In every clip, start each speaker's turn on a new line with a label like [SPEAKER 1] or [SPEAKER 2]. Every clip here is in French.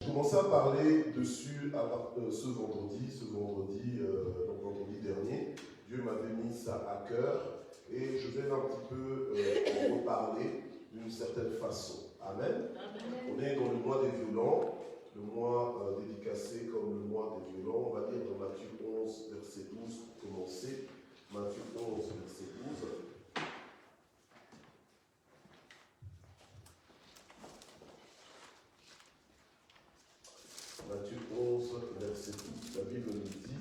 [SPEAKER 1] commencé à parler dessus ce vendredi dernier. Dieu m'avait mis ça à cœur et je vais un petit peu en reparler d'une certaine façon. Amen. Amen. On est dans le mois des violents, le mois dédicacé comme le mois des violents. On va lire dans Matthieu 11, verset 12 pour commencer. Matthieu 11, verset 12. Matthieu 11, verset 12. La Bible nous dit: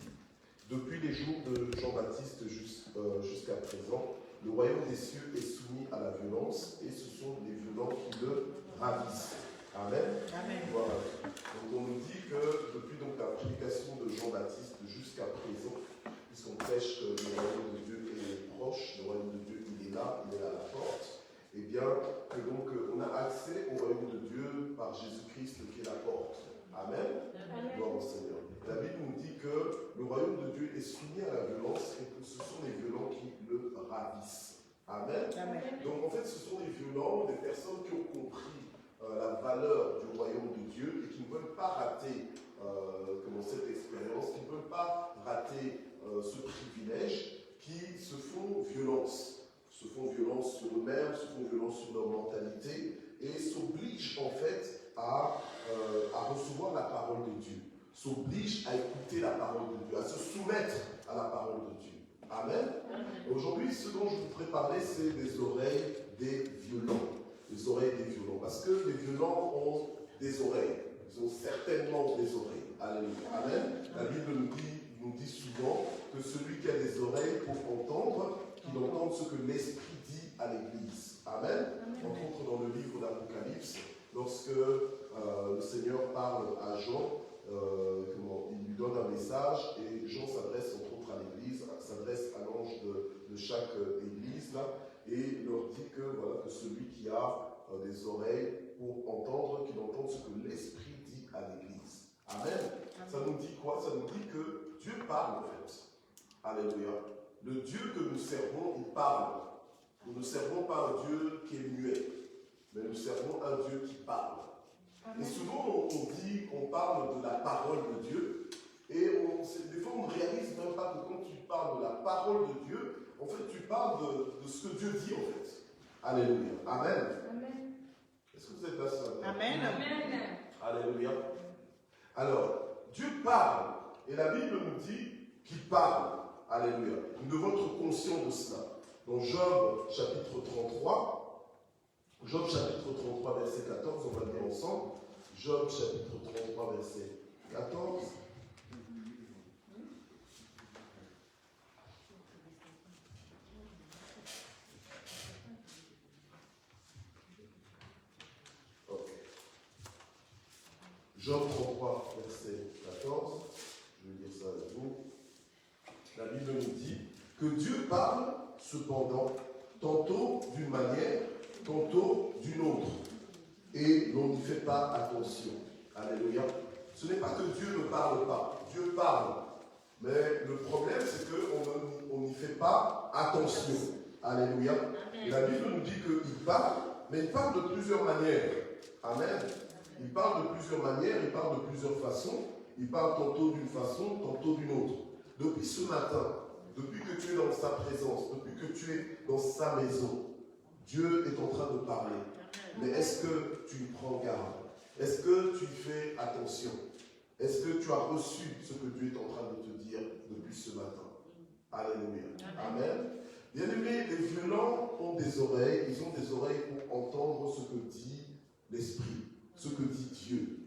[SPEAKER 1] depuis les jours de Jean-Baptiste jusqu'à présent, le royaume des cieux est soumis à la violence, et ce sont les violents qui le ravissent. Amen. Amen. Voilà. Donc on nous dit que depuis donc la prédication de Jean-Baptiste jusqu'à présent, puisqu'on prêche que le royaume de Dieu est proche, le royaume de Dieu il est là à la porte, et bien que donc on a accès au royaume de Dieu par Jésus-Christ qui est la porte. Amen. Amen. Gloire au Seigneur. La Bible nous dit que le royaume de Dieu est soumis à la violence et que ce sont les violents qui le ravissent. Amen. Amen. Donc en fait, ce sont des violents, des personnes qui ont compris la valeur du royaume de Dieu et qui ne veulent pas rater cette expérience, qui ne veulent pas rater ce privilège, qui se font violence. Se font violence sur eux-mêmes, se font violence sur leur mentalité et s'obligent en fait à recevoir la parole de Dieu, s'obligent à écouter la parole de Dieu, à se soumettre à la parole de Dieu. Amen. Aujourd'hui, ce dont je voudrais parler, c'est des oreilles des violents. Les oreilles des violents. Parce que les violents ont des oreilles. Ils ont certainement des oreilles. Alléluia. Amen. La Bible nous dit souvent que celui qui a des oreilles pour entendre, qu'il entende ce que l'Esprit dit à l'Église. Amen. Entre autres dans le livre d'Apocalypse, lorsque le Seigneur parle à Jean, il lui donne un message et Jean s'adresse entre autres à l'Église, s'adresse à l'ange de chaque Église là, et leur dit que, voilà, que celui qui a des oreilles pour entendre, qu'il entende ce que l'Esprit dit à l'Église. Amen. Ça nous dit quoi? Ça nous dit que Dieu parle en fait. Alléluia. Le Dieu que nous servons, il parle. Nous ne servons pas un Dieu qui est muet, mais nous servons un Dieu qui parle. Amen. Et souvent on dit qu'on parle de la parole de Dieu, et des fois on ne réalise même pas que quand tu parles de la parole de Dieu, en fait tu parles de ce que Dieu dit en fait. Alléluia. Amen. Amen. Est-ce que vous êtes là ce matin? Amen. Amen. Alléluia. Alors, Dieu parle, et la Bible nous dit qu'il parle. Alléluia. Nous devons être conscients de cela. Dans Job chapitre 33, verset 14, on va lire ensemble. Job chapitre 33, verset 14. Okay. Job 33, verset 14. Je vais lire ça avec vous. La Bible nous dit que Dieu parle, cependant, tantôt d'une manière, tantôt d'une autre. Et l'on n'y fait pas attention. Alléluia. Ce n'est pas que Dieu ne parle pas. Dieu parle. Mais le problème, c'est qu'on n'y fait pas attention. Alléluia. Et la Bible nous dit qu'il parle, mais il parle de plusieurs manières. Amen. Il parle de plusieurs manières, il parle de plusieurs façons. Il parle tantôt d'une façon, tantôt d'une autre. Depuis ce matin, depuis que tu es dans sa présence, depuis que tu es dans sa maison, Dieu est en train de parler. Mais est-ce que tu prends garde? Est-ce que tu fais attention? Est-ce que tu as reçu ce que Dieu est en train de te dire depuis ce matin? Alléluia. Amen. Bien-aimés, les violents ont des oreilles, ils ont des oreilles pour entendre ce que dit l'Esprit, ce que dit Dieu.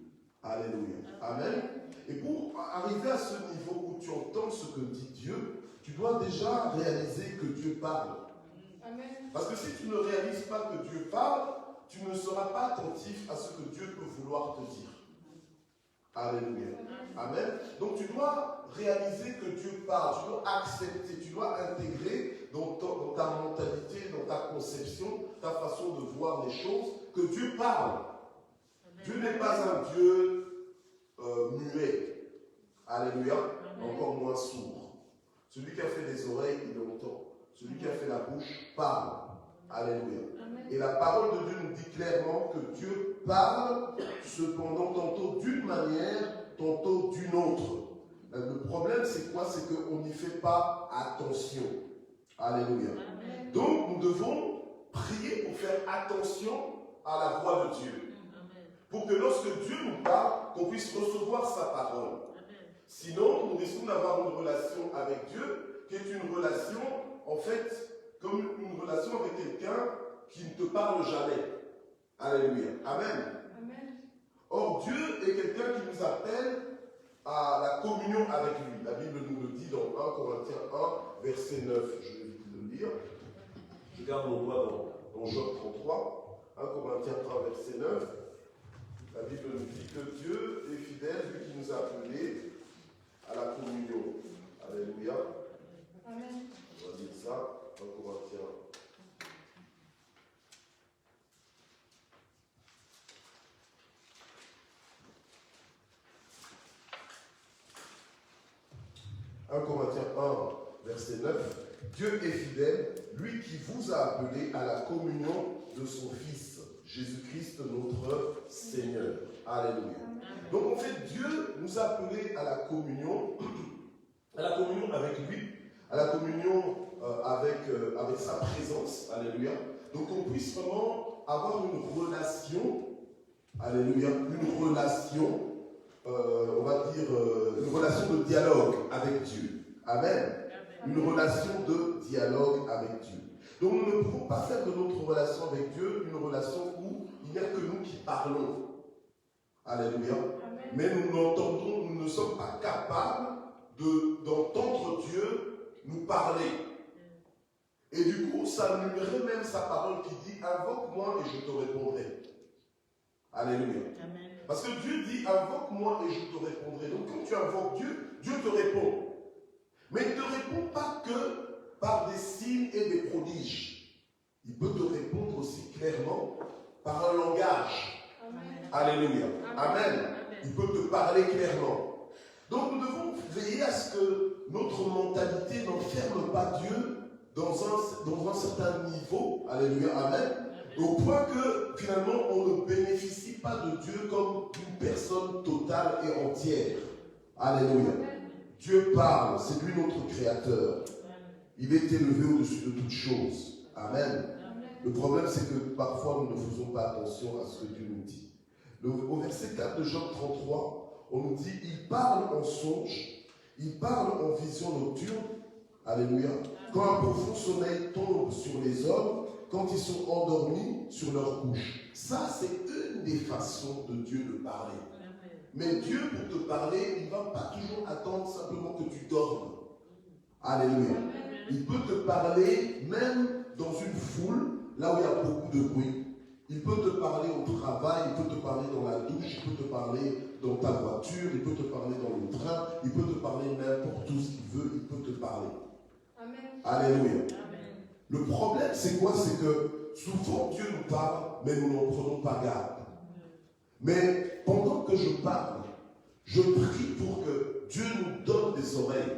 [SPEAKER 1] Alléluia. Amen. Et pour arriver à ce niveau où tu entends ce que dit Dieu, tu dois déjà réaliser que Dieu parle. Amen. Parce que si tu ne réalises pas que Dieu parle, tu ne seras pas attentif à ce que Dieu peut vouloir te dire. Alléluia. Amen. Donc tu dois réaliser que Dieu parle, tu dois accepter, tu dois intégrer dans ta mentalité, dans ta conception, ta façon de voir les choses, que Dieu parle. Amen. Dieu n'est pas un Dieu muet. Alléluia. Encore moins sourd. Celui qui a fait des oreilles, il entend. Celui qui a fait la bouche parle. Alléluia. Amen. Et la parole de Dieu nous dit clairement que Dieu parle, cependant, tantôt d'une manière, tantôt d'une autre. Le problème, c'est quoi? C'est qu'on n'y fait pas attention. Alléluia. Amen. Donc, nous devons prier pour faire attention à la voix de Dieu. Amen. Pour que lorsque Dieu nous parle, qu'on puisse recevoir sa parole. Amen. Sinon, nous risquons d'avoir une relation avec Dieu qui est une relation, en fait, comme une relation avec quelqu'un qui ne te parle jamais. Alléluia. Amen. Amen. Or, Dieu est quelqu'un qui nous appelle à la communion avec lui. La Bible nous le dit dans 1 Corinthiens 1, verset 9. Je vais vite le lire. Je garde mon doigt dans Job 33. 1 Corinthiens 1, verset 9. La Bible nous dit que Dieu est fidèle, lui qui nous a appelés à la communion. Alléluia. Amen. On va dire ça. 1 Corinthiens 1 Corinthiens 1, verset 9. Dieu est fidèle, lui qui vous a appelé à la communion de son Fils, Jésus-Christ notre Seigneur. Alléluia. Donc en fait, Dieu nous a appelés à la communion avec lui, à la communion avec sa présence. Alléluia. Donc qu'on puisse vraiment avoir une relation, alléluia, une relation, on va dire, une relation de dialogue avec Dieu. Amen. Une relation de dialogue avec Dieu. Donc nous ne pouvons pas faire de notre relation avec Dieu une relation où il n'y a que nous qui parlons. Alléluia. Amen. Mais nous ne sommes pas capables d'entendre Dieu nous parler. Et du coup, ça annulerait même sa parole qui dit « Invoque-moi et je te répondrai ». Alléluia. Amen. Parce que Dieu dit « Invoque-moi et je te répondrai ». Donc quand tu invoques Dieu, Dieu te répond. Mais il ne te répond pas que par des signes et des prodiges. Il peut te répondre aussi clairement par un langage. Amen. Alléluia. Amen. Amen. Il peut te parler clairement. Donc nous devons veiller à ce que notre mentalité n'enferme pas Dieu dans un certain niveau. Alléluia. Amen. Au point que finalement on ne bénéficie pas de Dieu comme une personne totale et entière. Alléluia. Dieu parle, c'est lui notre créateur. Il est élevé au-dessus de toutes choses. Amen. Le problème, c'est que parfois nous ne faisons pas attention à ce que Dieu nous dit. Au verset 4 de Job 33, on nous dit, il parle en songe, il parle en vision nocturne. Alléluia. Quand un profond sommeil tombe sur les hommes, quand ils sont endormis sur leur couche. Ça, c'est une des façons de Dieu de parler. Mais Dieu, pour te parler, il ne va pas toujours attendre simplement que tu dormes. Alléluia. Il peut te parler même dans une foule, là où il y a beaucoup de bruit. Il peut te parler au travail, il peut te parler dans la douche, il peut te parler dans ta voiture, il peut te parler dans le train, il peut te parler n'importe où qu'il veut, il peut te parler. Amen. Alléluia. Amen. Le problème, c'est quoi? C'est que souvent Dieu nous parle, mais nous n'en prenons pas garde. Mais pendant que je parle, je prie pour que Dieu nous donne des oreilles.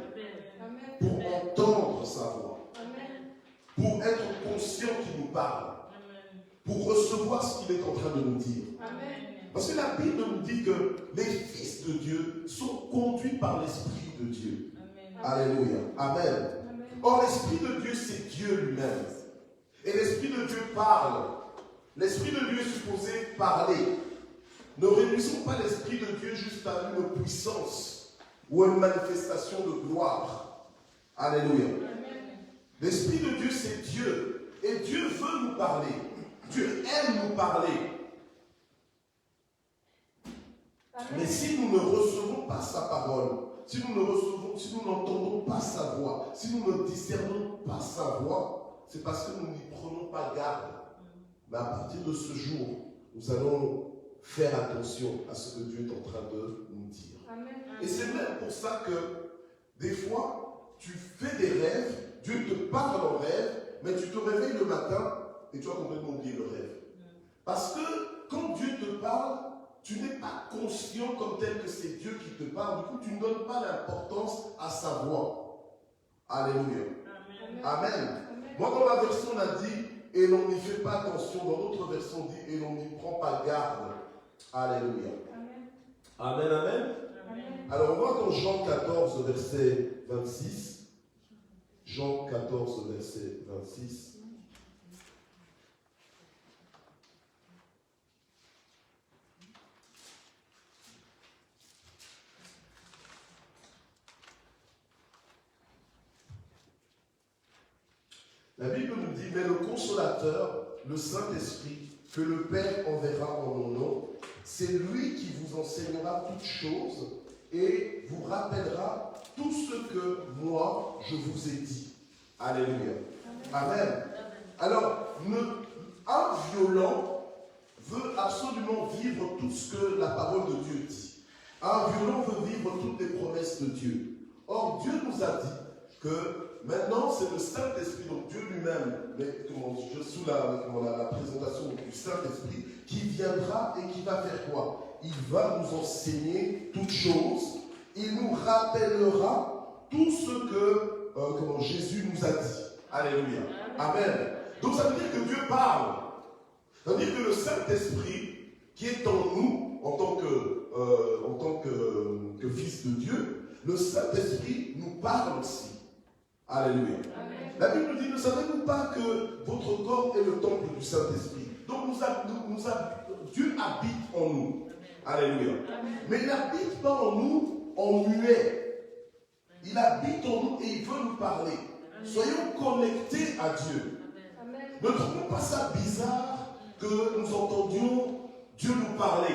[SPEAKER 1] Amen. Pour entendre sa voix. Amen. Pour être conscient qu'il nous parle. Amen. Pour recevoir ce qu'il est en train de nous dire. Amen. Parce que la Bible nous dit que les fils de Dieu sont conduits par l'Esprit de Dieu. Amen. Alléluia. Amen. Amen. Or, l'Esprit de Dieu, c'est Dieu lui-même. Et l'Esprit de Dieu parle. L'Esprit de Dieu est supposé parler. Ne réduisons pas l'Esprit de Dieu juste à une puissance ou à une manifestation de gloire. Alléluia. Amen. L'Esprit de Dieu, c'est Dieu. Et Dieu veut nous parler. Dieu aime nous parler. Amen. Mais si nous ne recevons pas sa parole, si nous n'entendons pas sa voix, si nous ne discernons pas sa voix, c'est parce que nous n'y prenons pas garde. Mais à partir de ce jour, nous allons faire attention à ce que Dieu est en train de nous dire. Amen. Et c'est même pour ça que des fois, tu fais des rêves, Dieu te parle en rêve, mais tu te réveilles le matin et tu as complètement oublié le rêve. Parce que quand Dieu te parle, tu n'es pas conscient comme tel que c'est Dieu qui te parle. Du coup, tu ne donnes pas l'importance à sa voix. Alléluia. Amen. Amen. Amen. Moi, dans la version, on a dit et l'on n'y fait pas attention. Dans d'autres versions, on dit et l'on n'y prend pas garde. Alléluia. Amen, amen. Alors on voit dans Jean 14, verset 26. Jean 14, verset 26. La Bible nous dit, mais le consolateur, le Saint-Esprit, que le Père enverra en mon nom, c'est lui qui vous enseignera toutes choses et vous rappellera tout ce que moi je vous ai dit. Alléluia. Amen. Alors, un violent veut absolument vivre tout ce que la parole de Dieu dit. Un violent veut vivre toutes les promesses de Dieu. Or, Dieu nous a dit que maintenant, c'est le Saint-Esprit, donc Dieu lui-même, sous la présentation du Saint-Esprit, qui viendra et qui va faire quoi? Il va nous enseigner toutes choses, il nous rappellera tout ce que Jésus nous a dit. Alléluia. Amen. Donc ça veut dire que Dieu parle. Ça veut dire que le Saint-Esprit, qui est en nous, en tant que fils de Dieu, le Saint-Esprit nous parle aussi. Alléluia. Amen. La Bible nous dit, ne savez-vous pas que votre corps est le temple du Saint-Esprit? Donc Dieu habite en nous. Alléluia. Amen. Mais il n'habite pas en nous en muet. Il habite en nous et il veut nous parler. Amen. Soyons connectés à Dieu. Amen. Ne trouvons pas ça bizarre que nous entendions Dieu nous parler.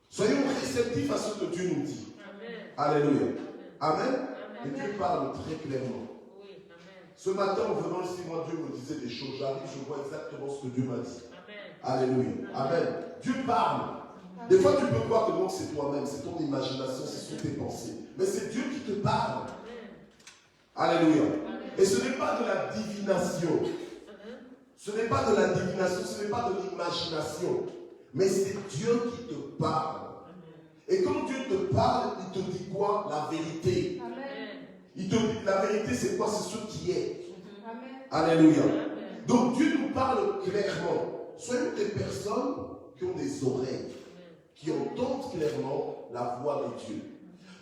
[SPEAKER 1] Soyons réceptifs à ce que Dieu nous dit. Amen. Alléluia. Amen. Amen. Et Dieu parle très clairement. Oui, amen. Ce matin, en venant ici, moi, Dieu me disait des choses. J'arrive, je vois exactement ce que Dieu m'a dit. Amen. Alléluia. Amen. Amen. Dieu parle. Amen. Des fois, tu peux croire que non, c'est toi-même, c'est ton imagination, c'est sur tes pensées. Mais c'est Dieu qui te parle. Amen. Alléluia. Amen. Et ce n'est pas de la divination. Ce n'est pas de la divination, ce n'est pas de l'imagination. Mais c'est Dieu qui te parle. Et quand Dieu te parle, il te dit quoi? La vérité. Amen. Il te dit, la vérité, c'est quoi? C'est ce qui est. Amen. Alléluia. Amen. Donc Dieu nous parle clairement. Soyons des personnes qui ont des oreilles, qui entendent clairement la voix de Dieu.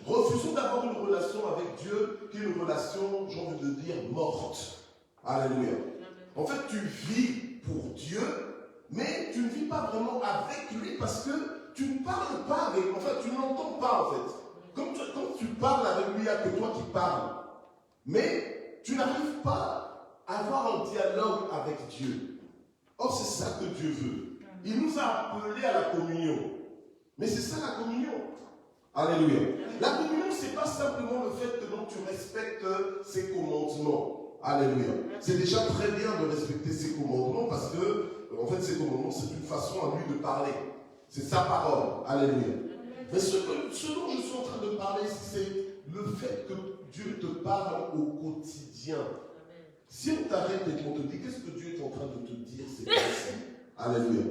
[SPEAKER 1] Refusons d'avoir une relation avec Dieu qui est une relation, j'ai envie de dire, morte. Alléluia. En fait, tu vis pour Dieu, mais tu ne vis pas vraiment avec lui parce que tu ne parles pas avec lui. En fait, tu n'entends pas en fait. Quand tu parles avec lui, il n'y a que toi qui parles. Mais tu n'arrives pas à avoir un dialogue avec Dieu. Or, c'est ça que Dieu veut. Il nous a appelés à la communion. Mais c'est ça la communion. Alléluia. La communion, ce n'est pas simplement le fait que donc, tu respectes ses commandements. Alléluia. C'est déjà très bien de respecter ses commandements parce que, en fait, ses commandements, c'est une façon à lui de parler. C'est sa parole. Alléluia. Mais ce dont je suis en train de parler, c'est le fait que Dieu te parle au quotidien. Si on t'arrête et qu'on te dit, qu'est-ce que Dieu est en train de te dire ces temps-ci? Alléluia.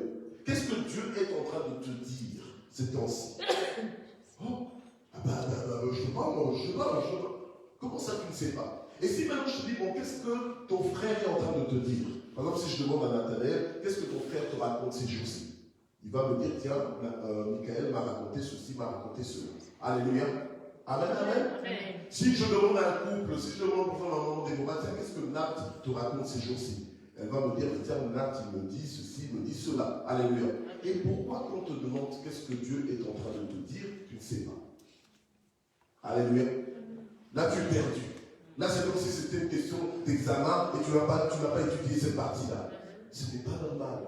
[SPEAKER 1] Qu'est-ce que Dieu est en train de te dire ces temps-ci? Oh, je sais pas. Comment ça tu ne sais pas? Et si maintenant je te dis, bon, qu'est-ce que ton frère est en train de te dire? Par exemple, si je demande à Nathanaël, qu'est-ce que ton frère te raconte ces jours-ci? Il va me dire, tiens, Michael m'a raconté ceci, m'a raconté cela. Alléluia. Amen, amen. Amen. Si je demande à un couple, si je demande pour faire un moment Déborah, tiens, qu'est-ce que Nat te raconte ces jours-ci? Elle va me dire, tiens, Nat, il me dit ceci, il me dit cela. Alléluia. Et pourquoi quand on te demande qu'est-ce que Dieu est en train de te dire, tu ne sais pas? Alléluia. Là, tu es perdu. Là, c'est comme si c'était une question d'examen et tu n'as pas étudié cette partie-là. Ce n'est pas normal.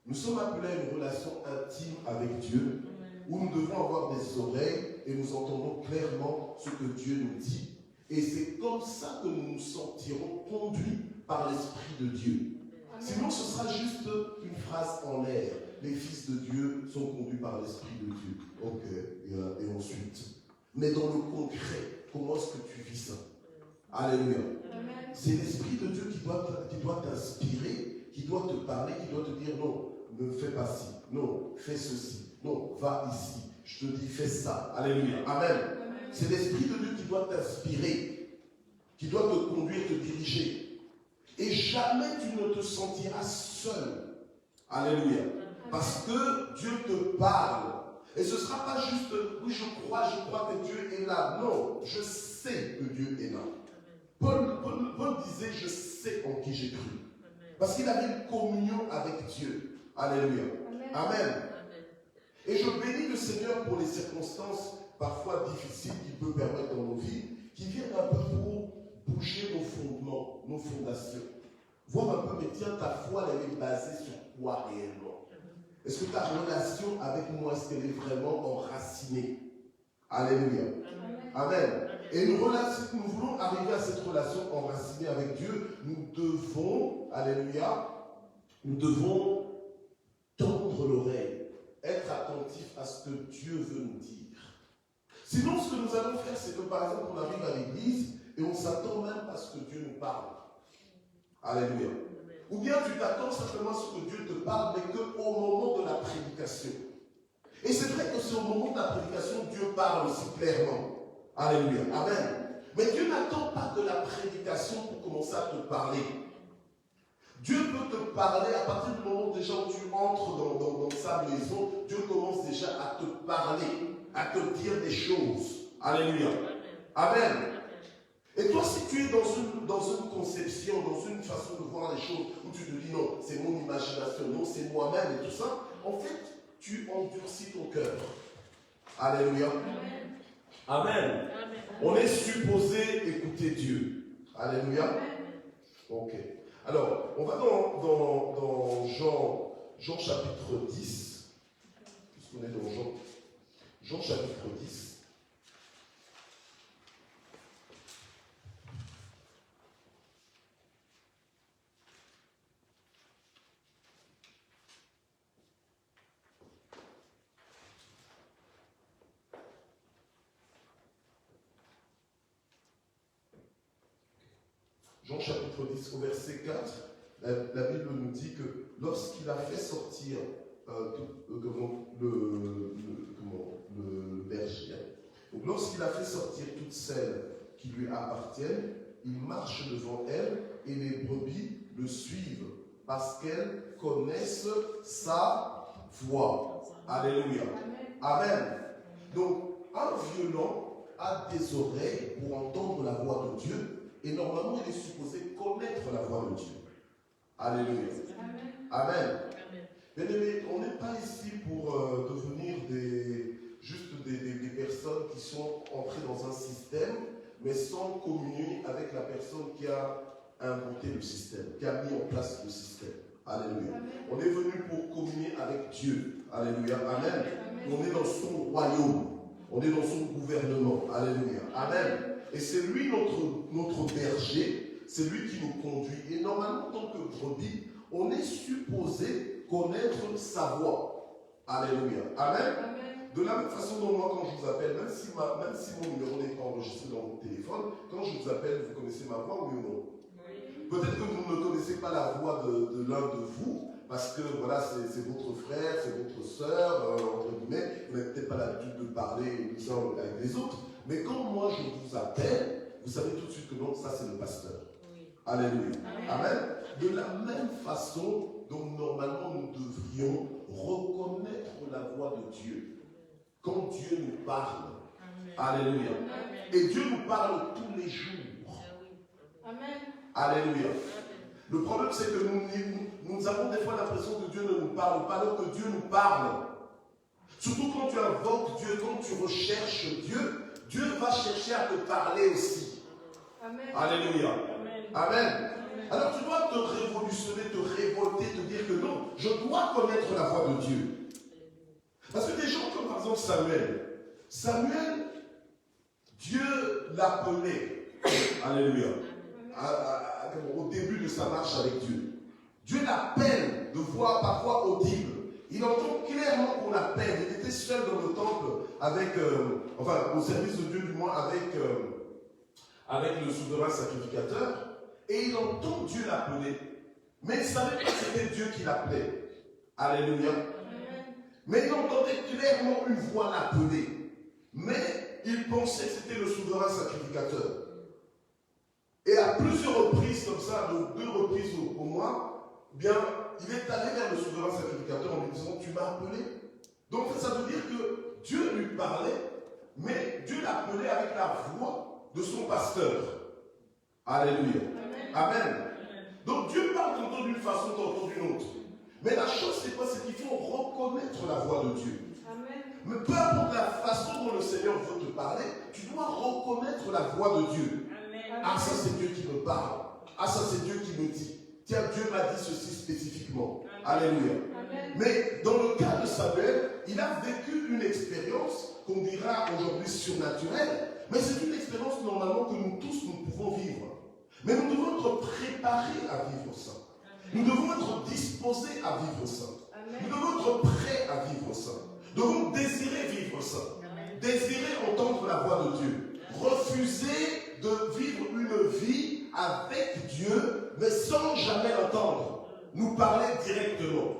[SPEAKER 1] Nous sommes appelés à une relation intime avec Dieu où nous devons avoir des oreilles et nous entendons clairement ce que Dieu nous dit. Et c'est comme ça que nous nous sentirons conduits par l'Esprit de Dieu. Sinon, ce sera juste une phrase en l'air. Les fils de Dieu sont conduits par l'Esprit de Dieu. Ok, et ensuite. Mais dans le concret, comment est-ce que tu vis ça? Alléluia. C'est l'Esprit de Dieu qui doit t'inspirer, qui doit te parler, qui doit te dire non, ne fais pas ci, non, fais ceci, non, va ici, je te dis fais ça. Alléluia. Amen. C'est l'Esprit de Dieu qui doit t'inspirer, qui doit te conduire, te diriger. Et jamais tu ne te sentiras seul. Alléluia. Parce que Dieu te parle. Et ce ne sera pas juste, oui, je crois que Dieu est là. Non, je sais que Dieu est là. Paul disait, je sais en qui j'ai cru. Parce qu'il avait une communion avec Dieu. Alléluia. Amen. Et je bénis le Seigneur pour les circonstances parfois difficiles qu'il peut permettre dans nos vies, qui viennent un peu pour bouger nos fondements, nos fondations. Voir un peu, mais tiens, ta foi, elle est basée sur quoi réellement? Est-ce que ta relation avec moi, est-ce qu'elle est vraiment enracinée? Alléluia. Amen. Et une relation, si nous voulons arriver à cette relation enracinée avec Dieu, nous devons, alléluia, nous devons tendre l'oreille, être attentif à ce que Dieu veut nous dire. Sinon, ce que nous allons faire, c'est que par exemple, on arrive à l'église et on ne s'attend même pas à ce que Dieu nous parle. Alléluia. Ou bien tu t'attends simplement à ce que Dieu te parle, mais qu'au moment de la prédication. Et c'est vrai que c'est au moment de la prédication que Dieu parle aussi clairement. Alléluia. Amen. Mais Dieu n'attend pas de la prédication pour commencer à te parler. Dieu peut te parler à partir du moment déjà où tu entres dans sa maison. Dieu commence déjà à te parler, à te dire des choses. Alléluia. Amen. Et toi, si tu es dans une conception, dans une façon de voir les choses, où tu te dis non, c'est mon imagination, non, c'est moi-même et tout ça, en fait, tu endurcis ton cœur. Alléluia. Amen. Amen. On est supposé écouter Dieu. Alléluia. Amen. Ok. Alors, on va dans Jean chapitre 10. Puisqu'on est dans Jean chapitre 10. Jean chapitre 10 au verset 4, la Bible nous dit que lorsqu'il a fait sortir le berger, donc lorsqu'il a fait sortir toutes celles qui lui appartiennent, il marche devant elles et les brebis le suivent parce qu'elles connaissent sa voix. Alléluia. Amen. Donc, un violent a des oreilles pour entendre la voix de Dieu. Et normalement, il est supposé connaître la voix de Dieu. Alléluia. Amen. Bien aimé, on n'est pas ici pour devenir juste des personnes qui sont entrées dans un système, mais sans communier avec la personne qui a inventé le système, qui a mis en place le système. Alléluia. Amen. On est venu pour communier avec Dieu. Alléluia. Amen. On est dans son royaume. On est dans son gouvernement. Alléluia. Amen. Et c'est lui notre berger, c'est lui qui nous conduit. Et normalement, en tant que brebis, on est supposé connaître sa voix. Alléluia. Amen. Amen. De la même façon dont moi, quand je vous appelle, même si mon numéro n'est pas enregistré dans mon téléphone, quand je vous appelle, vous connaissez ma voix, oui ou non? Oui. Peut-être que vous ne connaissez pas la voix de l'un de vous, parce que voilà, c'est votre frère, c'est votre sœur, entre guillemets, vous n'avez peut-être pas l'habitude de parler les uns avec les autres. Mais quand moi je vous appelle, vous savez tout de suite que non, ça c'est le pasteur. Oui. Alléluia. Amen. Amen. De la même façon dont normalement nous devrions reconnaître la voix de Dieu. Quand Dieu nous parle. Amen. Alléluia. Amen. Et Dieu nous parle tous les jours. Amen. Alléluia. Amen. Le problème c'est que nous avons des fois l'impression que Dieu ne nous parle pas, alors que Dieu nous parle. Surtout quand tu invoques Dieu, quand tu recherches Dieu, Dieu va chercher à te parler aussi. Amen. Alléluia. Amen. Amen. Amen. Alors tu dois te révolutionner, te révolter, te dire que non, je dois connaître la voix de Dieu. Parce que des gens comme par exemple Samuel, Dieu l'appelait. Alléluia. Au début de sa marche avec Dieu. Dieu l'appelle de voix parfois audible. Il entend clairement qu'on l'appelle. Il était seul dans le temple avec, au service de Dieu du moins, avec le souverain sacrificateur. Et il entend Dieu l'appeler. Mais il ne savait pas que c'était Dieu qui l'appelait. Alléluia. Amen. Mais il entendait clairement une voix l'appeler. Mais il pensait que c'était le souverain sacrificateur. Et à plusieurs reprises, comme ça, donc 2 reprises au mois, eh bien, il est allé vers le souverain sacrificateur en lui disant, tu m'as appelé. Donc ça veut dire que Dieu lui parlait, mais Dieu l'appelait avec la voix de son pasteur. Alléluia. Amen. Amen. Donc Dieu parle tantôt d'une façon, tantôt d'une autre. Mais la chose, c'est quoi? C'est qu'il faut reconnaître la voix de Dieu. Amen. Mais peu importe la façon dont le Seigneur veut te parler, tu dois reconnaître la voix de Dieu. Amen. Ah, ça c'est Dieu qui me parle. Ah, ça c'est Dieu qui me dit. Tiens, Dieu m'a dit ceci spécifiquement. Amen. Alléluia. Amen. Mais dans le cas de Samuel, il a vécu une expérience qu'on dira aujourd'hui surnaturelle, mais c'est une expérience normalement que nous tous nous pouvons vivre. Mais nous devons être préparés à vivre ça. Nous devons être disposés à vivre ça. Amen. Nous devons être prêts à vivre ça. Nous devons désirer vivre ça. Amen. Désirer entendre la voix de Dieu. Refuser de vivre une vie avec Dieu, mais sans jamais l'entendre. Nous parler directement.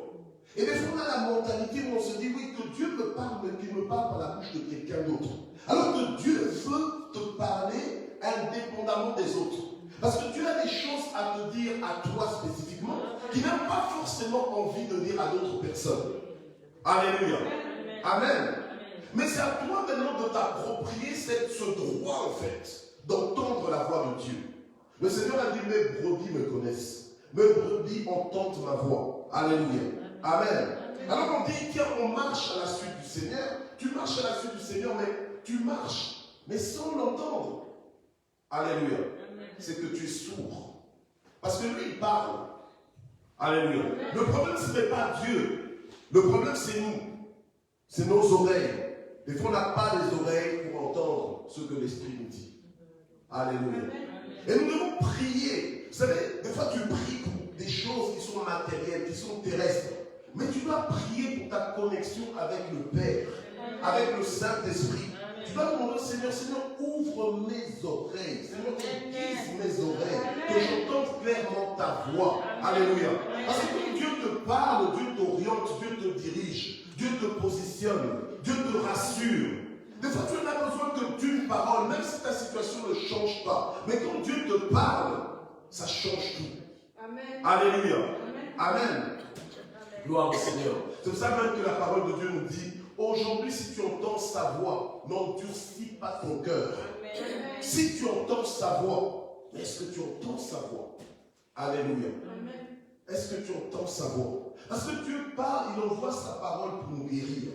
[SPEAKER 1] Et des fois, on a la mentalité où on se dit, oui, que Dieu me parle, mais qu'il me parle par la bouche de quelqu'un d'autre. Alors que Dieu veut te parler indépendamment des autres. Parce que Dieu a des choses à te dire à toi spécifiquement, qu'il n'a pas forcément envie de dire à d'autres personnes. Alléluia. Amen. Amen. Mais c'est à toi maintenant de t'approprier ce droit, en fait, d'entendre la voix de Dieu. Le Seigneur a dit, mes brebis me connaissent. Mes brebis entendent ma voix. Alléluia. Amen. Alors on dit, tiens, on marche à la suite du Seigneur. Tu marches à la suite du Seigneur, mais tu marches, mais sans l'entendre. Alléluia. C'est que tu es sourd. Parce que lui, il parle. Alléluia. Le problème, ce n'est pas Dieu. Le problème, c'est nous. C'est nos oreilles. Des fois, on n'a pas les oreilles pour entendre ce que l'Esprit nous dit. Alléluia. Et nous devons prier. Vous savez, des fois, tu pries pour des choses qui sont matérielles, qui sont terrestres. Mais tu dois prier pour ta connexion avec le Père, avec le Saint-Esprit. Tu dois demander au Seigneur, Seigneur, ouvre mes oreilles. Seigneur, aiguise mes oreilles. Que j'entende clairement ta voix. Alléluia. Parce que quand Dieu te parle, Dieu t'oriente, Dieu te dirige, Dieu te positionne, Dieu te rassure. Des fois, tu n'as besoin que d'une parole, même si ta situation ne change pas. Mais quand Dieu te parle, ça change tout. Amen. Alléluia. Amen. Amen. Gloire au Seigneur. C'est pour ça même que la parole de Dieu nous dit, aujourd'hui, si tu entends sa voix, n'endurcis pas ton cœur. Amen. Si tu entends sa voix, mais est-ce que tu entends sa voix? Alléluia. Amen. Est-ce que tu entends sa voix? Parce que Dieu parle, il envoie sa parole pour nous guérir.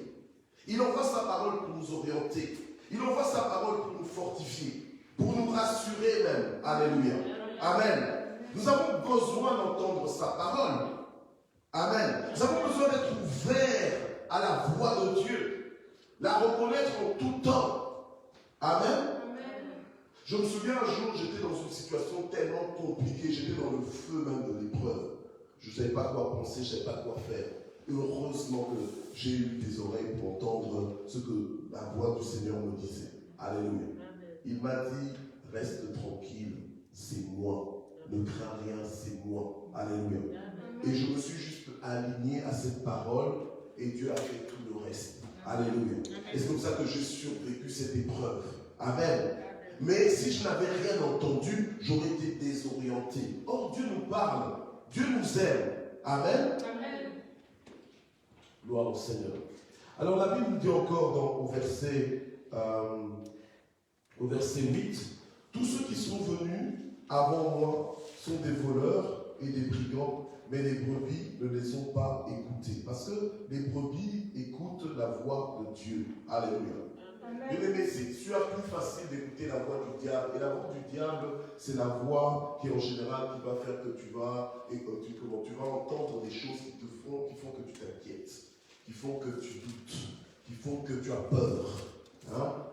[SPEAKER 1] Il envoie sa parole pour nous orienter. Il envoie sa parole pour nous fortifier, pour nous rassurer même. Alléluia. Amen. Nous avons besoin d'entendre sa parole. Amen. Nous avons besoin d'être ouverts à la voix de Dieu, la reconnaître en tout temps. Amen. Amen. Je me souviens un jour, j'étais dans une situation tellement compliquée, j'étais dans le feu même de l'épreuve. Je ne savais pas quoi penser, je ne savais pas quoi faire. Et heureusement que j'ai eu des oreilles pour entendre ce que la voix du Seigneur me disait. Alléluia. Il m'a dit, reste tranquille, c'est moi. Ne crains rien, c'est moi. Alléluia. Et je me suis juste aligné à cette parole et Dieu a fait tout le reste. Alléluia. Et c'est comme ça que j'ai survécu cette épreuve. Amen. Mais si je n'avais rien entendu, j'aurais été désorienté. Or, Dieu nous parle. Dieu nous aime. Amen. Amen. Gloire au Seigneur. Alors, la Bible nous dit encore au verset 8, tous ceux qui sont venus avant moi sont des voleurs et des brigands, mais les brebis ne les ont pas écoutés. Parce que les brebis écoutent la voix de Dieu. Alléluia. Bien-aimé, c'est plus facile d'écouter la voix du diable. Et la voix du diable, c'est la voix qui, en général, qui va faire que tu vas entendre des choses qui font que tu t'inquiètes, qui font que tu doutes, qui font que tu as peur,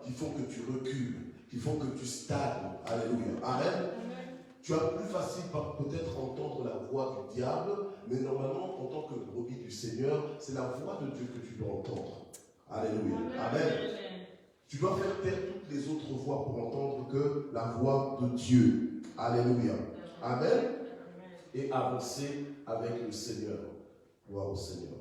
[SPEAKER 1] qui font que tu recules, qui font que tu stagnes. Alléluia. Amen. Tu as plus facile peut-être entendre la voix du diable, mais normalement, en tant que brebis du Seigneur, c'est la voix de Dieu que tu dois entendre. Alléluia. Amen. Tu dois faire taire toutes les autres voix pour entendre que la voix de Dieu. Alléluia. Amen. Et avancer avec le Seigneur. Gloire au Seigneur.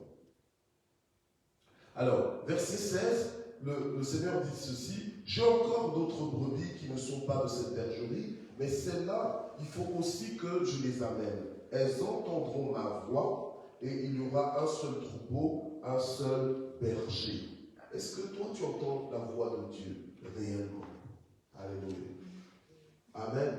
[SPEAKER 1] Alors, verset 16, le Seigneur dit ceci, « J'ai encore d'autres brebis qui ne sont pas de cette bergerie, Mais celles-là, il faut aussi que je les amène. Elles entendront ma voix et il y aura un seul troupeau, un seul berger. Est-ce que toi, tu entends la voix de Dieu réellement? Alléluia. Amen.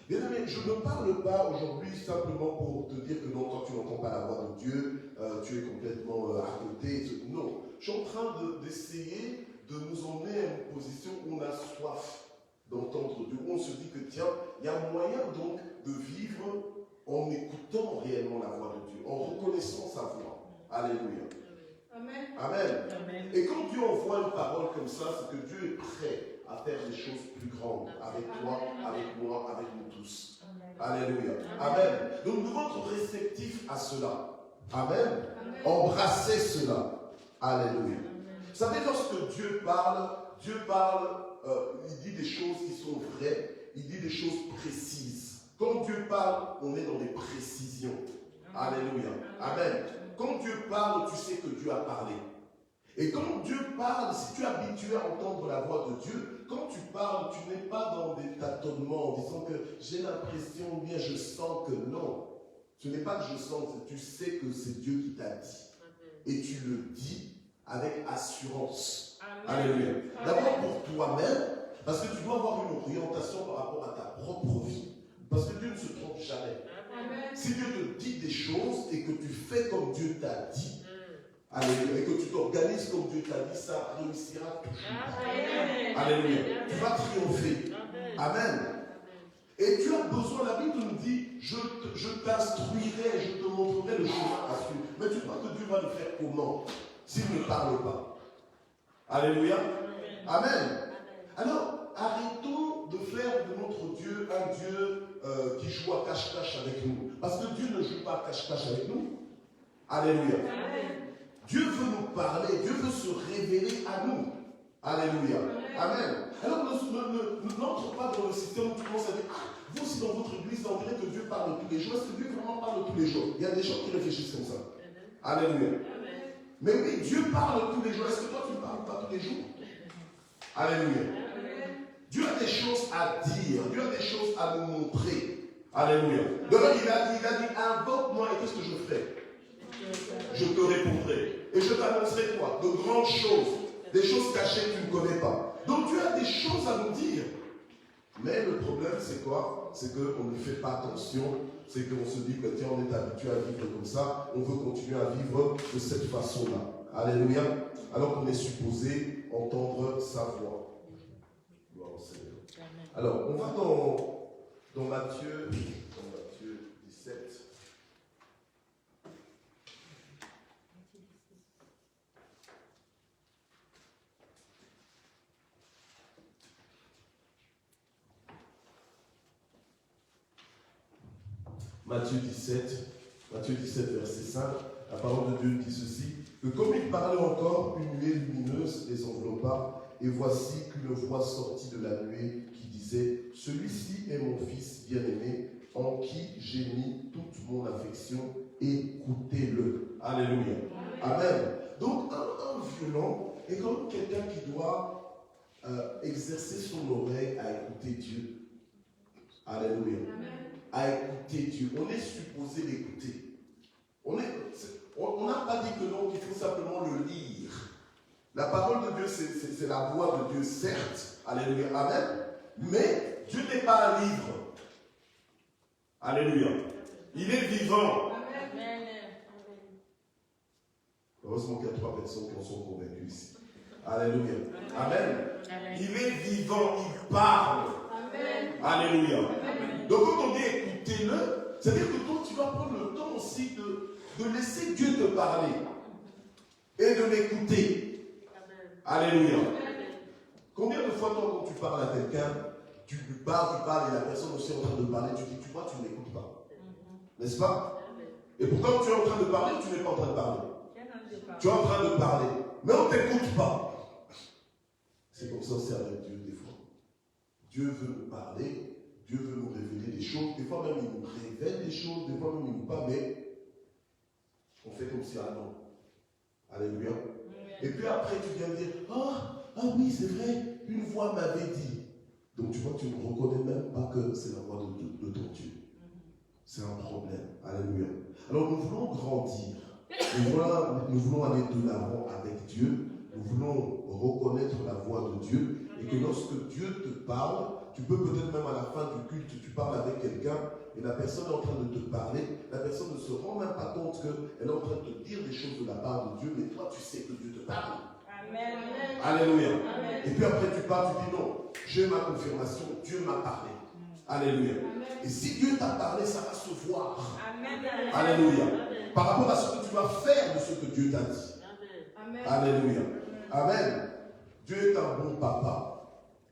[SPEAKER 1] Bien aimé, je ne parle pas aujourd'hui simplement pour te dire que non, quand tu n'entends pas la voix de Dieu, tu es complètement à côté. Non, je suis en train d'essayer de nous emmener à une position où on a soif d'entendre Dieu, où on se dit que tiens, il y a moyen donc de vivre en écoutant réellement la voix de Dieu, en reconnaissant sa voix. Alléluia.
[SPEAKER 2] Amen.
[SPEAKER 1] Amen. Amen. Et quand Dieu envoie une parole comme ça, c'est que Dieu est prêt à faire des choses plus grandes avec toi, avec moi, avec nous tous. Amen. Alléluia. Amen. Donc nous devons être réceptifs à cela. Amen. Amen. Embrasser cela. Alléluia. Vous savez, lorsque Dieu parle, il dit des choses qui sont vraies, il dit des choses précises. Quand Dieu parle, on est dans des précisions. Alléluia. Amen. Quand Dieu parle, tu sais que Dieu a parlé. Et quand Dieu parle, si tu es habitué à entendre la voix de Dieu, quand tu parles, tu n'es pas dans des tâtonnements en disant que j'ai l'impression, ou bien je sens que non. Ce n'est pas que je sens, tu sais que c'est Dieu qui t'a dit. Et tu le dis avec assurance. Amen. Alléluia. D'abord pour toi-même, parce que tu dois avoir une orientation par rapport à ta propre vie. Parce que Dieu ne se trompe jamais. Amen. Si Dieu te dit des choses et que tu fais comme Dieu t'a dit, alléluia, et que tu t'organises comme Dieu t'a dit, ça réussira toujours. Amen. Alléluia. Tu vas triompher. Amen. Et tu as besoin, la Bible nous dit, je t'instruirai, je te montrerai le chemin à suivre. Mais tu crois que Dieu va le faire comment s'il ne parle pas? Alléluia. Amen. Alors, arrêtons de faire de notre Dieu un Dieu qui joue à cache-cache avec nous. Parce que Dieu ne joue pas à cache-cache avec nous. Alléluia. Amen. Dieu veut nous parler, Dieu veut se révéler à nous. Alléluia. Amen. Alors, n'entre pas dans le système où tu commences à dire, vous aussi dans votre église, on dirait que Dieu parle tous les jours. Est-ce que Dieu vraiment parle tous les jours? Il y a des gens qui réfléchissent comme ça. Alléluia. Amen. Mais oui, Dieu parle tous les jours. Est-ce que toi, tu ne parles pas tous les jours? Alléluia. Amen. Dieu a des choses à dire. Dieu a des choses à nous montrer. Alléluia. Donc il a dit, invoque-moi et qu'est-ce que je ferai? Je te répondrai. Et je t'annoncerai quoi? De grandes choses. Des choses cachées que tu ne connais pas. Donc Dieu a des choses à nous dire. Mais le problème, c'est quoi? C'est qu'on ne fait pas attention. C'est qu'on se dit que tiens, on est habitué à vivre comme ça. On veut continuer à vivre de cette façon-là. Alléluia. Alors qu'on est supposé entendre sa voix. Gloire au Seigneur. Alors, on va dans Matthieu 17. Matthieu 17, verset 5, la parole de Dieu dit ceci, que comme il parlait encore, une nuée lumineuse les enveloppa, et voici qu'une voix sortit de la nuée qui disait, celui-ci est mon fils bien-aimé, en qui j'ai mis toute mon affection, écoutez-le. Alléluia. Amen. Donc un violent est comme quelqu'un qui doit exercer son oreille à écouter Dieu. Alléluia. Amen. À écouter Dieu. On est supposé l'écouter. On n'a pas dit que non, qu'il faut simplement le lire. La parole de Dieu, c'est la voix de Dieu, certes. Alléluia. Amen. Mais Dieu n'est pas un livre. Alléluia. Il est vivant. Amen. Heureusement qu'il y a 3 personnes qui en sont convaincues ici. Alléluia. Amen. Amen. Il est vivant, il parle. Amen. Alléluia. Amen. Donc quand on dit écoutez-le, c'est-à-dire que toi tu vas prendre le temps aussi de laisser Dieu te parler et de l'écouter. Alléluia. Amen. Combien de fois toi quand tu parles à quelqu'un, tu parles et la personne aussi est en train de parler, tu dis tu vois, tu ne l'écoutes pas. N'est-ce pas? Et pourquoi tu es en train de parler, tu n'es pas en train de parler. Tu es en train de parler, mais on ne t'écoute pas. C'est comme ça aussi avec Dieu des fois. Dieu veut nous parler, Dieu veut nous révéler des choses. Des fois même, il nous révèle des choses, des fois même, il nous parle, mais on fait comme si, ah non. Alléluia. Et puis après, tu viens dire, ah oui, c'est vrai, une voix m'avait dit. Donc tu vois, tu ne reconnais même pas que c'est la voix de ton Dieu. C'est un problème. Alléluia. Alors nous voulons grandir. Nous voulons aller de l'avant avec Dieu. Nous voulons reconnaître la voix de Dieu. Et que lorsque Dieu te parle, tu peux peut-être même à la fin du culte, tu parles avec quelqu'un et la personne est en train de te parler. La personne ne se rend même pas compte qu'elle est en train de te dire des choses de la part de Dieu. Mais toi, tu sais que Dieu te parle.
[SPEAKER 2] Amen.
[SPEAKER 1] Alléluia.
[SPEAKER 2] Amen.
[SPEAKER 1] Et puis après, tu pars, tu dis non, j'ai ma confirmation, Dieu m'a parlé. Alléluia. Et si Dieu t'a parlé, ça va se voir.
[SPEAKER 2] Amen.
[SPEAKER 1] Alléluia. Par rapport à ce que tu vas faire de ce que Dieu t'a dit.
[SPEAKER 2] Amen.
[SPEAKER 1] Alléluia. Amen. Dieu est un bon papa.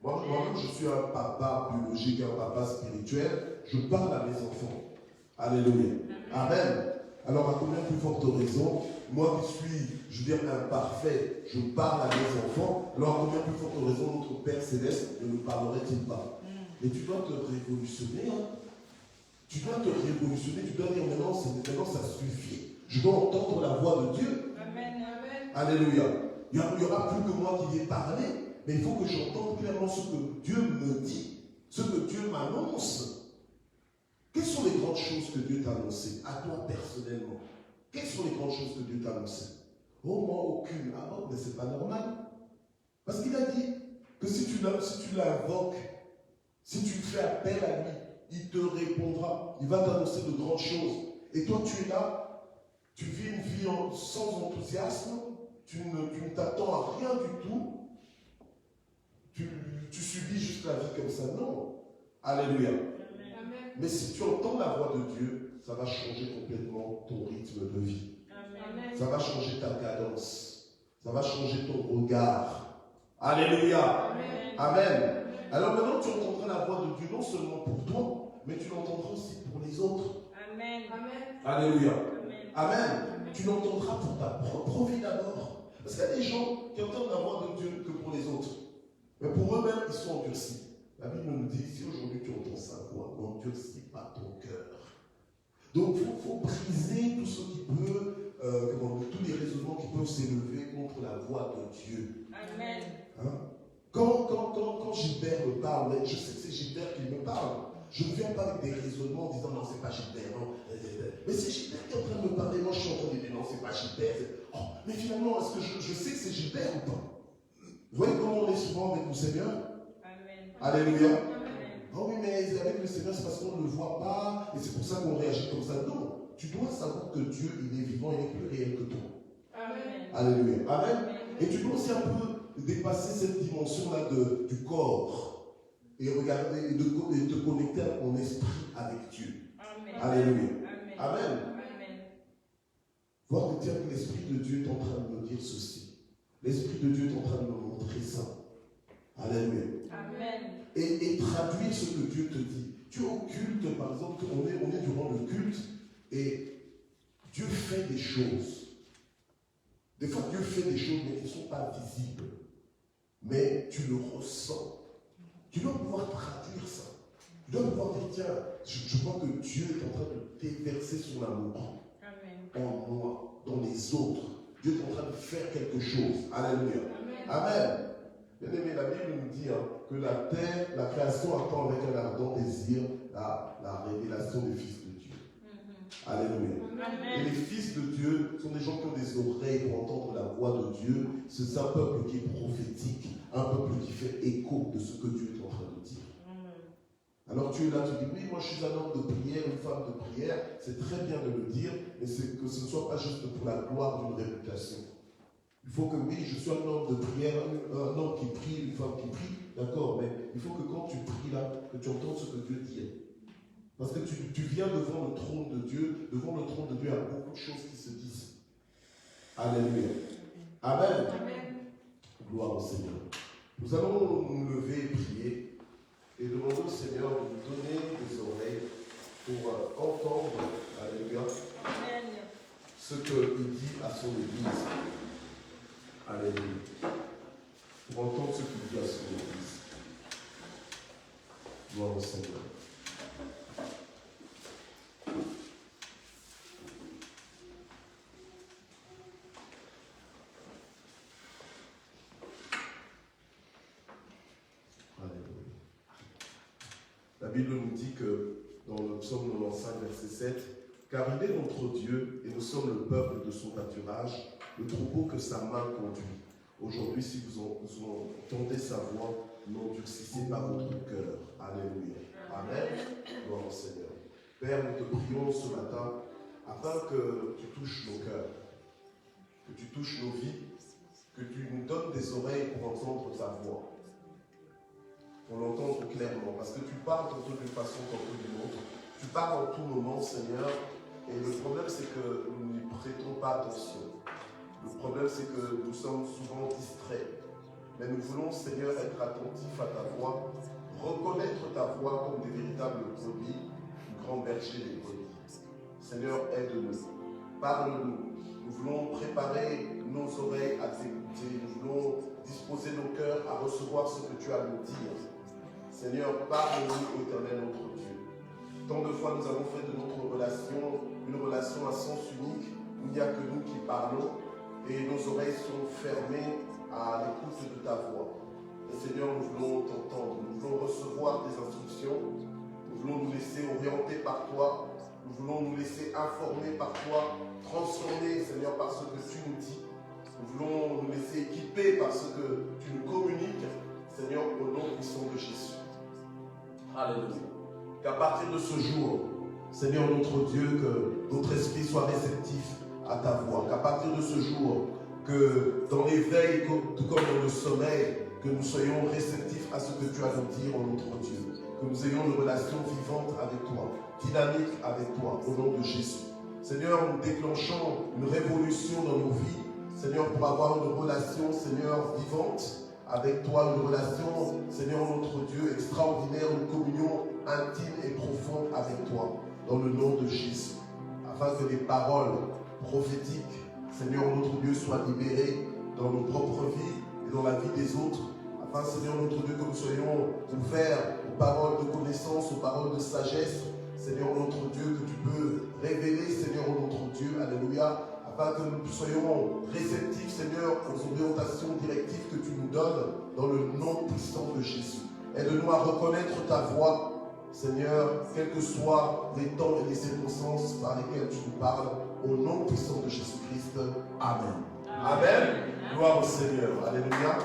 [SPEAKER 1] Moi-même, je suis un papa biologique, un papa spirituel. Je parle à mes enfants. Alléluia. Amen. Alors, à combien plus forte raison, moi qui suis, je veux dire, imparfait, je parle à mes enfants. Alors, à combien plus forte raison, notre Père Céleste ne nous parlerait-il pas? Mais tu dois te révolutionner. Hein. Tu dois te révolutionner. Tu dois dire maintenant, ça suffit. Je dois entendre la voix de Dieu.
[SPEAKER 2] Amen. Amen.
[SPEAKER 1] Alléluia. Il n'y aura plus que moi qui ai parlé, mais il faut que j'entende clairement ce que Dieu me dit, ce que Dieu m'annonce. Quelles sont les grandes choses que Dieu t'a annoncées, à toi personnellement? Quelles sont les grandes choses que Dieu t'a annoncées? Oh, moi, aucune. Ah bon, mais c'est pas normal. Parce qu'il a dit que si tu l'invoques, si tu fais appel à lui, il te répondra. Il va t'annoncer de grandes choses. Et toi, tu es là, tu vis une vie sans enthousiasme, tu ne t'attends à rien du tout. Tu subis juste la vie comme ça. Non. Alléluia.
[SPEAKER 2] Amen.
[SPEAKER 1] Mais si tu entends la voix de Dieu, ça va changer complètement ton rythme de vie.
[SPEAKER 2] Amen.
[SPEAKER 1] Ça va changer ta cadence. Ça va changer ton regard. Alléluia.
[SPEAKER 2] Amen.
[SPEAKER 1] Amen. Alors maintenant, tu entendras la voix de Dieu non seulement pour toi, mais tu l'entendras aussi pour les autres.
[SPEAKER 2] Amen. Amen.
[SPEAKER 1] Alléluia.
[SPEAKER 2] Amen.
[SPEAKER 1] Amen. Tu l'entendras pour ta propre vie d'abord. Parce qu'il y a des gens qui entendent la voix de Dieu que pour les autres. Mais pour eux-mêmes, ils sont endurcis. La Bible nous dit, si aujourd'hui tu entends sa voix, n'endurcis pas ton cœur. Donc il faut briser tout ce qui peut, tous les raisonnements qui peuvent s'élever contre la voix de Dieu.
[SPEAKER 2] Amen.
[SPEAKER 1] Hein? Quand Gilbert me parle, je sais que c'est Gilbert qui me parle. Je ne viens pas avec des raisonnements en disant non, c'est pas Gilbert. Non. Mais c'est Gilbert qui est en train de me parler. Moi, je suis en train de dire non, c'est pas Gilbert. Oh, mais finalement, est-ce que je sais que c'est Gilbert ou pas? Vous voyez comment on est souvent avec le Seigneur?
[SPEAKER 2] Amen.
[SPEAKER 1] Alléluia.
[SPEAKER 2] Amen.
[SPEAKER 1] Oh oui, mais avec le Seigneur, c'est parce qu'on ne le voit pas et c'est pour ça qu'on réagit comme ça. Non, tu dois savoir que Dieu, il est vivant, il est plus réel que toi.
[SPEAKER 2] Amen.
[SPEAKER 1] Alléluia. Amen. Et tu dois aussi un peu dépasser cette dimension-là du corps et regarder et te connecter à ton esprit avec Dieu.
[SPEAKER 2] Amen.
[SPEAKER 1] Alléluia.
[SPEAKER 2] Amen.
[SPEAKER 1] Amen.
[SPEAKER 2] Amen.
[SPEAKER 1] Voir que tiens, l'Esprit de Dieu est en train de me dire ceci. L'Esprit de Dieu est en train de me montrer ça. Alléluia.
[SPEAKER 2] Amen.
[SPEAKER 1] Et traduire ce que Dieu te dit. Tu es au culte, par exemple, on est durant le culte et Dieu fait des choses. Des fois, Dieu fait des choses, mais qui ne sont pas visibles. Mais tu le ressens. Tu dois pouvoir traduire ça. Tu dois pouvoir dire, tiens, je vois que Dieu est en train de déverser son amour en moi, dans les autres. Dieu est en train de faire quelque chose. Alléluia. Amen. Bien aimé, la Bible nous dit que la terre, la création attend avec un ardent désir la révélation des fils de Dieu. Alléluia.
[SPEAKER 2] Amen.
[SPEAKER 1] Et les fils de Dieu sont des gens qui ont des oreilles pour entendre la voix de Dieu. C'est un peuple qui est prophétique, un peuple qui fait écho de ce que Dieu est en train de dire. Alors tu es là, tu dis, oui, moi je suis un homme de prière, une femme de prière. C'est très bien de le dire, mais c'est que ce ne soit pas juste pour la gloire d'une réputation. Il faut que, oui, je suis un homme de prière, un homme qui prie, une femme qui prie, d'accord, mais il faut que quand tu pries là, que tu entendes ce que Dieu dit. Parce que tu viens devant le trône de Dieu, devant le trône de Dieu, il y a beaucoup de choses qui se disent. Alléluia. Amen.
[SPEAKER 2] Amen.
[SPEAKER 1] Gloire au Seigneur. Nous allons nous lever et prier et demander au Seigneur de nous donner des oreilles pour entendre, alléluia,
[SPEAKER 2] Amen.
[SPEAKER 1] ce qu'il dit à son Église. Alléluia. Pour entendre ce qu'il dit à son Église. Gloire au Seigneur. Alléluia. La Bible nous dit que dans le psaume 95, verset 7, « Car il est notre Dieu et nous sommes le peuple de son pâturage, le troupeau que sa main conduit. » Aujourd'hui, si vous entendez sa voix, n'endurcissez pas votre cœur. Alléluia. Amen. Gloire au Seigneur. Père, nous te prions ce matin afin que tu touches nos cœurs, que tu touches nos vies, que tu nous donnes des oreilles pour entendre ta voix, pour l'entendre clairement, parce que tu parles tantôt d'une façon, tantôt d'une autre. Tu parles en tout moment, Seigneur, et le problème c'est que nous n'y prêtons pas attention. Le problème c'est que nous sommes souvent distraits. Mais nous voulons, Seigneur, être attentifs à ta voix, reconnaître ta voix comme des véritables brebis, du grand berger des brebis. Seigneur, aide-nous, parle-nous. Nous voulons préparer nos oreilles à t'écouter. Nous voulons disposer nos cœurs à recevoir ce que tu as à nous dire. Seigneur, parle-nous, Éternel, notre Dieu. Tant de fois, nous avons fait de notre relation une relation à sens unique, où il n'y a que nous qui parlons, et nos oreilles sont fermées à l'écoute de ta voix. Et Seigneur, nous voulons t'entendre, nous voulons recevoir tes instructions, nous voulons nous laisser orienter par toi, nous voulons nous laisser informer par toi, transformer, Seigneur, par ce que tu nous dis. Nous voulons nous laisser équiper par ce que tu nous communiques, Seigneur, au nom puissant de Jésus. Alléluia. Qu'à partir de ce jour, Seigneur notre Dieu, que notre esprit soit réceptif à ta voix. Qu'à partir de ce jour, que dans l'éveil, tout comme dans le sommeil, que nous soyons réceptifs à ce que tu as à nous dire, oh notre Dieu. Que nous ayons une relation vivante avec toi, dynamique avec toi, au nom de Jésus. Seigneur, nous déclenchons une révolution dans nos vies, Seigneur, pour avoir une relation, Seigneur, vivante avec toi, une relation, Seigneur, notre Dieu, extraordinaire, une communion intime et profonde avec toi, dans le nom de Jésus, afin que les paroles prophétiques, Seigneur, notre Dieu, soient libérées dans nos propres vies et dans la vie des autres, afin, Seigneur, notre Dieu, que nous soyons ouverts aux paroles de connaissance, aux paroles de sagesse, Seigneur, notre Dieu, que tu peux révéler, Seigneur, notre Dieu, alléluia, afin que nous soyons réceptifs, Seigneur, aux orientations directives que tu nous donnes dans le nom puissant de Jésus. Aide-nous à reconnaître ta voix, Seigneur, quels que soient les temps et les circonstances par lesquelles tu nous parles, au nom puissant de Jésus-Christ. Amen. Amen. Gloire au Seigneur. Alléluia.